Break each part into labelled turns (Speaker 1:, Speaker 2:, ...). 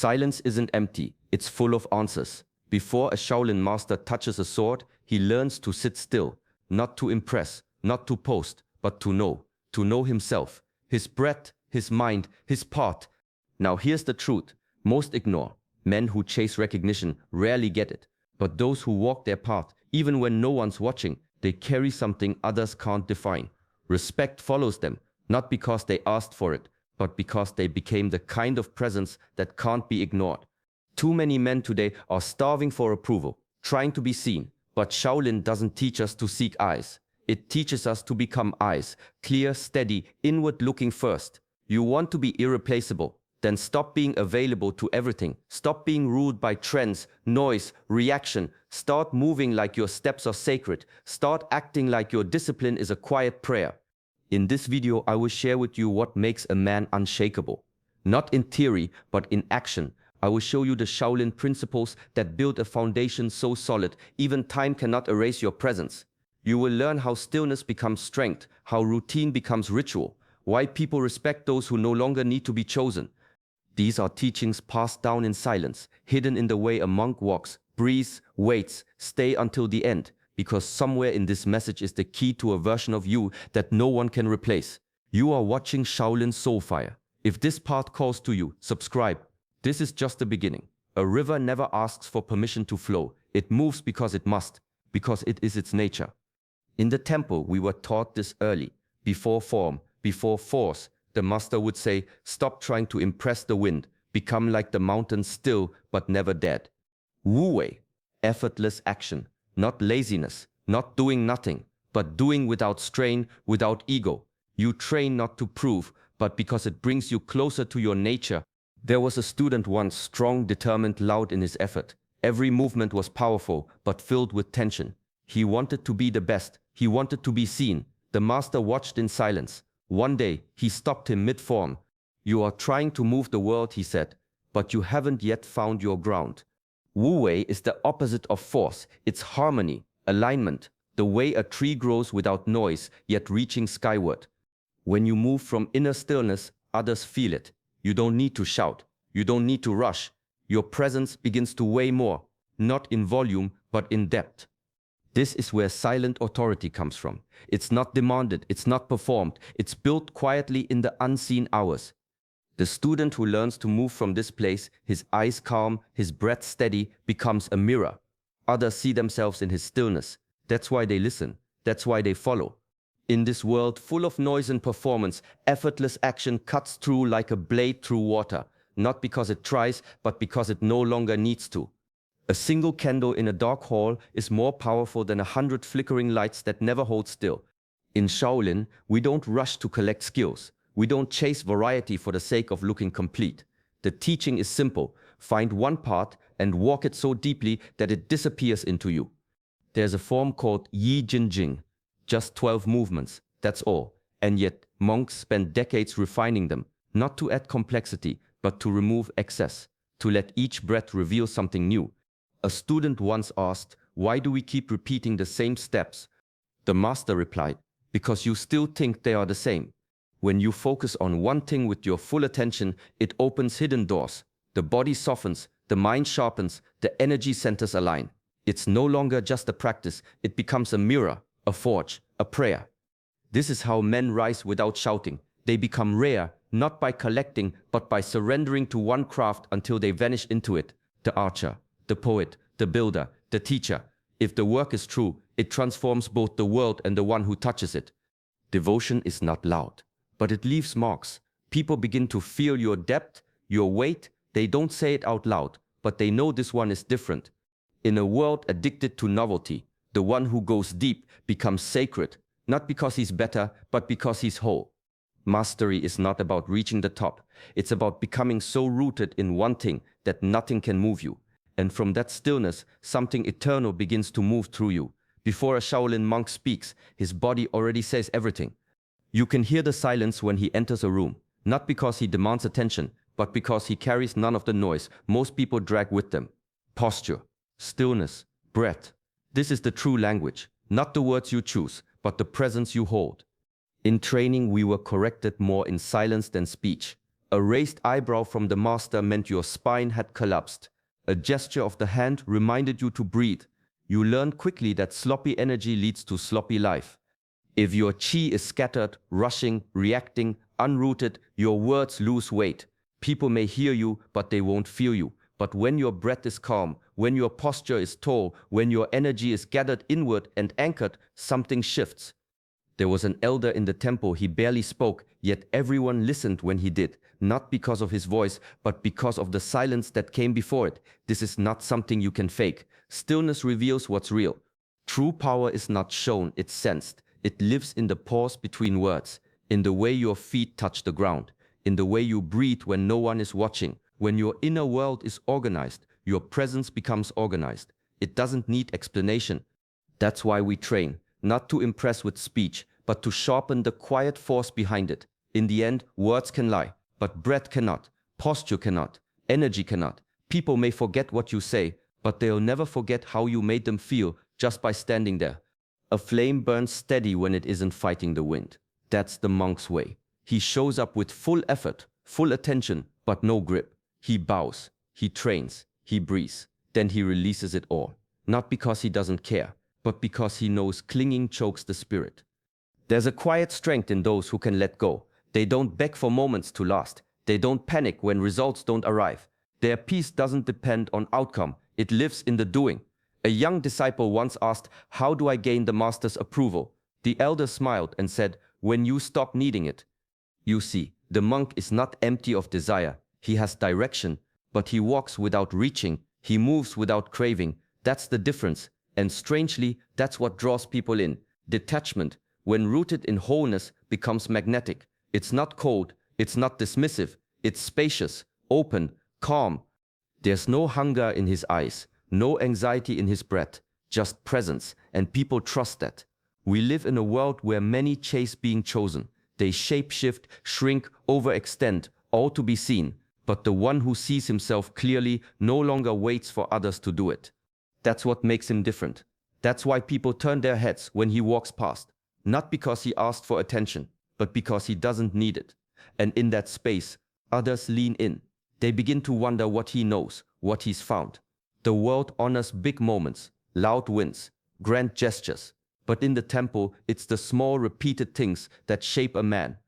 Speaker 1: Silence isn't empty, it's full of answers. Before a Shaolin master touches a sword, he learns to sit still, not to impress, not to post, but to know himself, his breath, his mind, his path. Now here's the truth, most ignore. Men who chase recognition rarely get it, but those who walk their path, even when no one's watching, they carry something others can't define. Respect follows them, not because they asked for it, but because they became the kind of presence that can't be ignored. Too many men today are starving for approval, trying to be seen, but Shaolin doesn't teach us to seek eyes. It teaches us to become eyes, clear, steady, inward-looking first. You want to be irreplaceable, then stop being available to everything. Stop being ruled by trends, noise, reaction. Start moving like your steps are sacred. Start acting like your discipline is a quiet prayer. In this video, I will share with you what makes a man unshakable. Not in theory, but in action. I will show you the Shaolin principles that build a foundation so solid, even time cannot erase your presence. You will learn how stillness becomes strength, how routine becomes ritual, why people respect those who no longer need to be chosen. These are teachings passed down in silence, hidden in the way a monk walks, breathes, waits, stay until the end, because somewhere in this message is the key to a version of you that no one can replace. You are watching Shaolin Soulfire. If this path calls to you, subscribe. This is just the beginning. A river never asks for permission to flow. It moves because it must, because it is its nature. In the temple, we were taught this early. Before form, before force, the master would say, stop trying to impress the wind, become like the mountain still but never dead. Wu Wei, effortless action, not laziness, not doing nothing, but doing without strain, without ego. You train not to prove, but because it brings you closer to your nature. There was a student once, strong, determined, loud in his effort. Every movement was powerful, but filled with tension. He wanted to be the best. He wanted to be seen. The master watched in silence. One day, he stopped him mid-form. You are trying to move the world, he said, but you haven't yet found your ground. Wu Wei is the opposite of force. It's harmony, alignment, the way a tree grows without noise, yet reaching skyward. When you move from inner stillness, others feel it. You don't need to shout. You don't need to rush. Your presence begins to weigh more, not in volume, but in depth. This is where silent authority comes from. It's not demanded, it's not performed, it's built quietly in the unseen hours. The student who learns to move from this place, his eyes calm, his breath steady, becomes a mirror. Others see themselves in his stillness. That's why they listen. That's why they follow. In this world full of noise and performance, effortless action cuts through like a blade through water, not because it tries, but because it no longer needs to. A single candle in a dark hall is more powerful than 100 flickering lights that never hold still. In Shaolin, we don't rush to collect skills. We don't chase variety for the sake of looking complete. The teaching is simple. Find one path and walk it so deeply that it disappears into you. There's a form called Yi Jin Jing. Just 12 movements, that's all. And yet, monks spend decades refining them, not to add complexity, but to remove excess, to let each breath reveal something new. A student once asked, why do we keep repeating the same steps? The master replied, because you still think they are the same. When you focus on one thing with your full attention, it opens hidden doors. The body softens, the mind sharpens, the energy centers align. It's no longer just a practice, it becomes a mirror, a forge, a prayer. This is how men rise without shouting. They become rare, not by collecting, but by surrendering to one craft until they vanish into it. The archer, the poet, the builder, the teacher. If the work is true, it transforms both the world and the one who touches it. Devotion is not loud, but it leaves marks. People begin to feel your depth, your weight. They don't say it out loud, but they know this one is different. In a world addicted to novelty, the one who goes deep becomes sacred, not because he's better, but because he's whole. Mastery is not about reaching the top. It's about becoming so rooted in one thing that nothing can move you. And from that stillness, something eternal begins to move through you. Before a Shaolin monk speaks, his body already says everything. You can hear the silence when he enters a room, not because he demands attention, but because he carries none of the noise most people drag with them. Posture, stillness, breath. This is the true language, not the words you choose, but the presence you hold. In training, we were corrected more in silence than speech. A raised eyebrow from the master meant your spine had collapsed. A gesture of the hand reminded you to breathe. You learned quickly that sloppy energy leads to sloppy life. If your chi is scattered, rushing, reacting, unrooted, your words lose weight. People may hear you, but they won't feel you. But when your breath is calm, when your posture is tall, when your energy is gathered inward and anchored, something shifts. There was an elder in the temple. He barely spoke, yet everyone listened when he did, not because of his voice, but because of the silence that came before it. This is not something you can fake. Stillness reveals what's real. True power is not shown, it's sensed. It lives in the pause between words, in the way your feet touch the ground, in the way you breathe when no one is watching. When your inner world is organized, your presence becomes organized. It doesn't need explanation. That's why we train. Not to impress with speech, but to sharpen the quiet force behind it. In the end, words can lie, but breath cannot, posture cannot, energy cannot. People may forget what you say, but they'll never forget how you made them feel just by standing there. A flame burns steady when it isn't fighting the wind. That's the monk's way. He shows up with full effort, full attention, but no grip. He bows, he trains, he breathes, then he releases it all. Not because he doesn't care, but because he knows clinging chokes the spirit. There's a quiet strength in those who can let go. They don't beg for moments to last. They don't panic when results don't arrive. Their peace doesn't depend on outcome. It lives in the doing. A young disciple once asked, "How do I gain the master's approval?" The elder smiled and said, "When you stop needing it." You see, the monk is not empty of desire. He has direction, but he walks without reaching. He moves without craving. That's the difference. And strangely, that's what draws people in. Detachment, when rooted in wholeness, becomes magnetic. It's not cold, it's not dismissive, it's spacious, open, calm. There's no hunger in his eyes, no anxiety in his breath, just presence, and people trust that. We live in a world where many chase being chosen. They shape-shift, shrink, overextend, all to be seen. But the one who sees himself clearly no longer waits for others to do it. That's what makes him different. That's why people turn their heads when he walks past. Not because he asked for attention, but because he doesn't need it. And in that space, others lean in. They begin to wonder what he knows, what he's found. The world honors big moments, loud wins, grand gestures. But in the temple, it's the small repeated things that shape a man.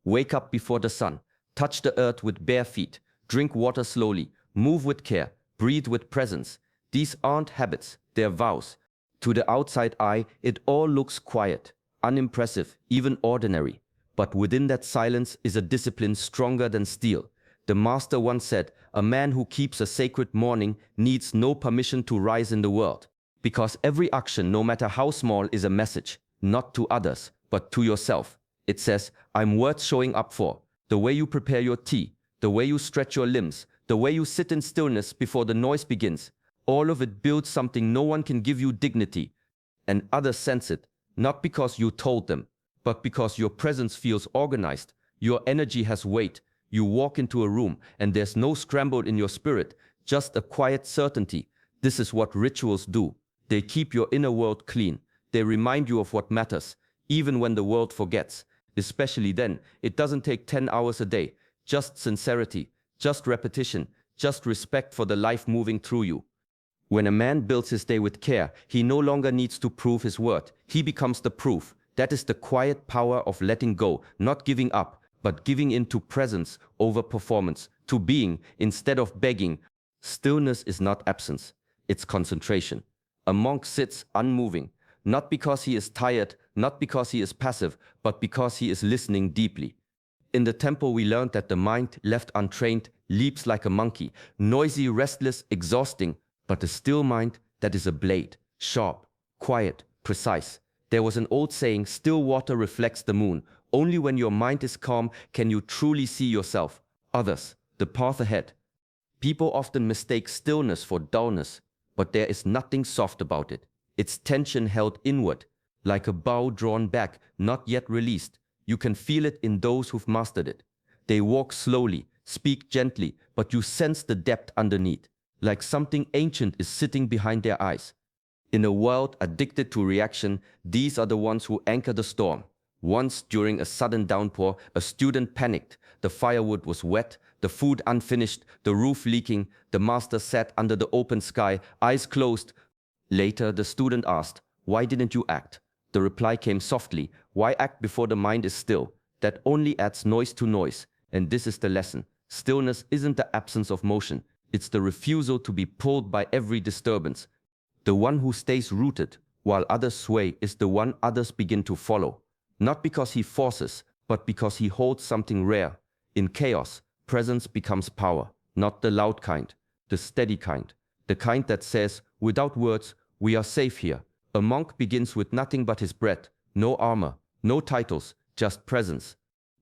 Speaker 1: Wake up before the sun, touch the earth with bare feet, drink water slowly, move with care, breathe with presence. These aren't habits, they're vows. To the outside eye, it all looks quiet, unimpressive, even ordinary. But within that silence is a discipline stronger than steel. The master once said, "A man who keeps a sacred morning needs no permission to rise in the world." Because every action, no matter how small, is a message, not to others, but to yourself. It says, "I'm worth showing up for." The way you prepare your tea, the way you stretch your limbs, the way you sit in stillness before the noise begins. All of it builds something. No one can give you dignity, and others sense it, not because you told them, but because your presence feels organized. Your energy has weight. You walk into a room, and there's no scramble in your spirit, just a quiet certainty. This is what rituals do. They keep your inner world clean. They remind you of what matters, even when the world forgets. Especially then, it doesn't take 10 hours a day. Just sincerity, just repetition, just respect for the life moving through you. When a man builds his day with care, he no longer needs to prove his worth. He becomes the proof. That is the quiet power of letting go, not giving up, but giving in to presence over performance, to being instead of begging. Stillness is not absence, it's concentration. A monk sits unmoving, not because he is tired, not because he is passive, but because he is listening deeply. In the temple, we learned that the mind, left untrained, leaps like a monkey, noisy, restless, exhausting. But a still mind, that is a blade, sharp, quiet, precise. There was an old saying, "Still water reflects the moon." Only when your mind is calm can you truly see yourself, others, the path ahead. People often mistake stillness for dullness, but there is nothing soft about it. It's tension held inward, like a bow drawn back, not yet released. You can feel it in those who've mastered it. They walk slowly, speak gently, but you sense the depth underneath, like something ancient is sitting behind their eyes. In a world addicted to reaction, these are the ones who anchor the storm. Once, during a sudden downpour, a student panicked. The firewood was wet, the food unfinished, the roof leaking. The master sat under the open sky, eyes closed. Later, the student asked, "Why didn't you act?" The reply came softly, "Why act before the mind is still? That only adds noise to noise." And this is the lesson. Stillness isn't the absence of motion. It's the refusal to be pulled by every disturbance. The one who stays rooted, while others sway, is the one others begin to follow. Not because he forces, but because he holds something rare. In chaos, presence becomes power, not the loud kind, the steady kind, the kind that says, without words, "We are safe here." A monk begins with nothing but his breath, no armor, no titles, just presence.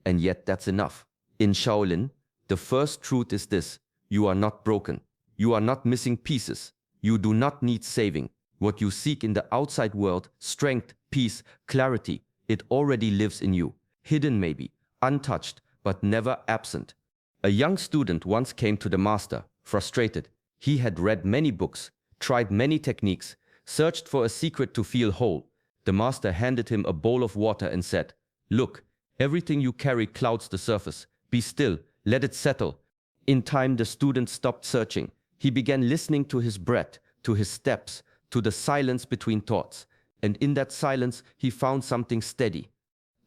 Speaker 1: And yet that's enough. In Shaolin, the first truth is this: you are not broken. You are not missing pieces. You do not need saving. What you seek in the outside world, strength, peace, clarity, it already lives in you. Hidden maybe, untouched, but never absent. A young student once came to the master, frustrated. He had read many books, tried many techniques, searched for a secret to feel whole. The master handed him a bowl of water and said, "Look, everything you carry clouds the surface. Be still, let it settle." In time, the student stopped searching. He began listening to his breath, to his steps, to the silence between thoughts. And in that silence, he found something steady.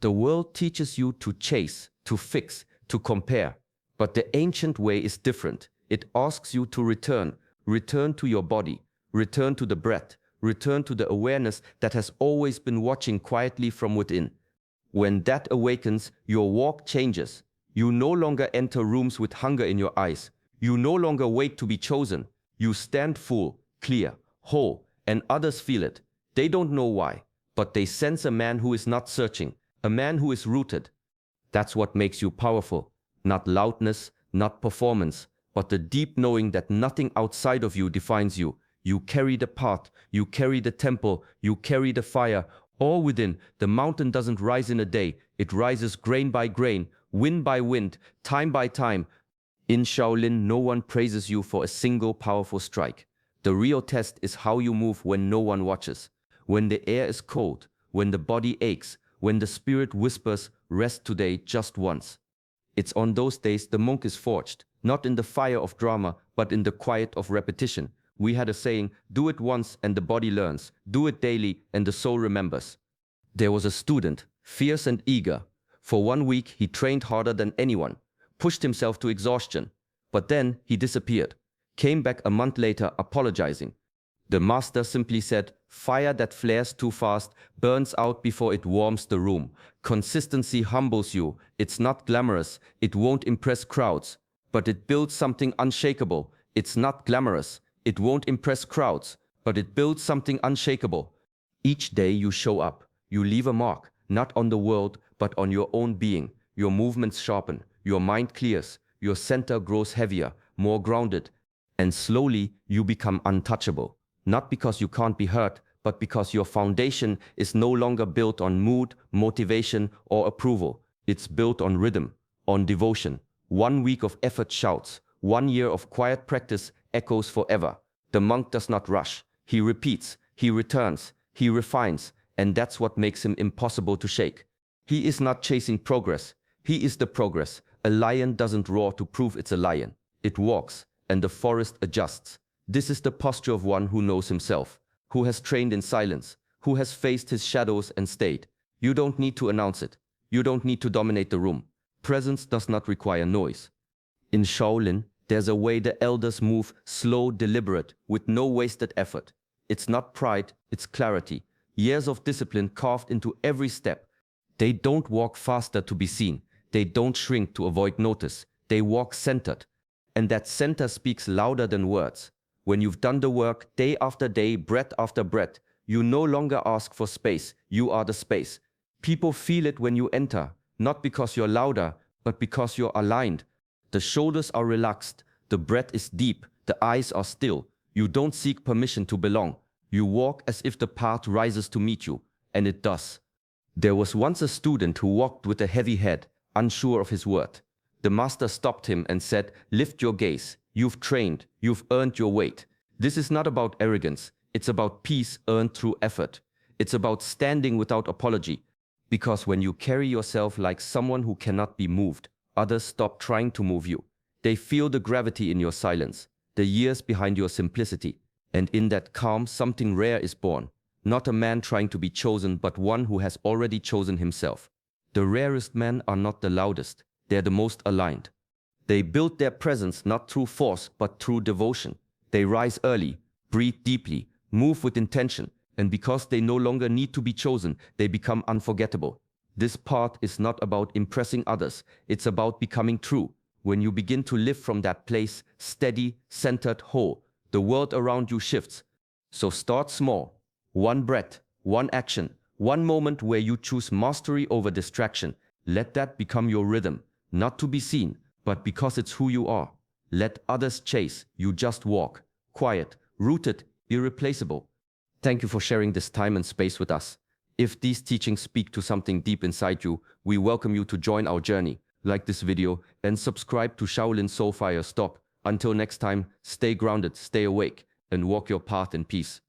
Speaker 1: The world teaches you to chase, to fix, to compare. But the ancient way is different. It asks you to return. Return to your body. Return to the breath. Return to the awareness that has always been watching quietly from within. When that awakens, your walk changes. You no longer enter rooms with hunger in your eyes. You no longer wait to be chosen. You stand full, clear, whole, and others feel it. They don't know why, but they sense a man who is not searching, a man who is rooted. That's what makes you powerful. Not loudness, not performance, but the deep knowing that nothing outside of you defines you. You carry the path, you carry the temple, you carry the fire, all within. The mountain doesn't rise in a day. It rises grain by grain, wind by wind, time by time. In Shaolin, no one praises you for a single powerful strike. The real test is how you move when no one watches. When the air is cold, when the body aches, when the spirit whispers, "Rest today just once." It's on those days the monk is forged, not in the fire of drama, but in the quiet of repetition. We had a saying, "Do it once and the body learns. Do it daily and the soul remembers." There was a student, fierce and eager. For 1 week he trained harder than anyone, pushed himself to exhaustion. But then he disappeared, came back a month later apologizing. The master simply said, "Fire that flares too fast burns out before it warms the room. Consistency humbles you. It's not glamorous. It won't impress crowds. But it builds something unshakable. It's not glamorous. It won't impress crowds. But it builds something unshakable." Each day you show up. You leave a mark, not on the world, but on your own being. Your movements sharpen. Your mind clears. Your center grows heavier, more grounded. And slowly you become untouchable. Not because you can't be hurt, but because your foundation is no longer built on mood, motivation, or approval. It's built on rhythm, on devotion. 1 week of effort shouts. 1 year of quiet practice echoes forever. The monk does not rush. He repeats, he returns, he refines, and that's what makes him impossible to shake. He is not chasing progress. He is the progress. A lion doesn't roar to prove it's a lion. It walks, and the forest adjusts. This is the posture of one who knows himself, who has trained in silence, who has faced his shadows and stayed. You don't need to announce it. You don't need to dominate the room. Presence does not require noise. In Shaolin, there's a way the elders move, slow, deliberate, with no wasted effort. It's not pride, it's clarity. Years of discipline carved into every step. They don't walk faster to be seen. They don't shrink to avoid notice. They walk centered. And that center speaks louder than words. When you've done the work day after day, breath after breath, you no longer ask for space. You are the space. People feel it when you enter, not because you're louder, but because you're aligned. The shoulders are relaxed. The breath is deep. The eyes are still. You don't seek permission to belong. You walk as if the path rises to meet you, and it does. There was once a student who walked with a heavy head, unsure of his worth. The master stopped him and said, "Lift your gaze. You've trained. You've earned your weight. This is not about arrogance. It's about peace earned through effort. It's about standing without apology. Because when you carry yourself like someone who cannot be moved, others stop trying to move you. They feel the gravity in your silence, the years behind your simplicity. And in that calm, something rare is born. Not a man trying to be chosen, but one who has already chosen himself. The rarest men are not the loudest. They're the most aligned. They build their presence not through force, but through devotion. They rise early, breathe deeply, move with intention, and because they no longer need to be chosen, they become unforgettable. This path is not about impressing others, it's about becoming true. When you begin to live from that place, steady, centered, whole, the world around you shifts. So start small. One breath, one action, one moment where you choose mastery over distraction. Let that become your rhythm, not to be seen, but because it's who you are. Let others chase, you just walk. Quiet, rooted, irreplaceable. Thank you for sharing this time and space with us. If these teachings speak to something deep inside you, we welcome you to join our journey. Like this video and subscribe to Shaolin Soulfire Stop. Until next time, stay grounded, stay awake, and walk your path in peace.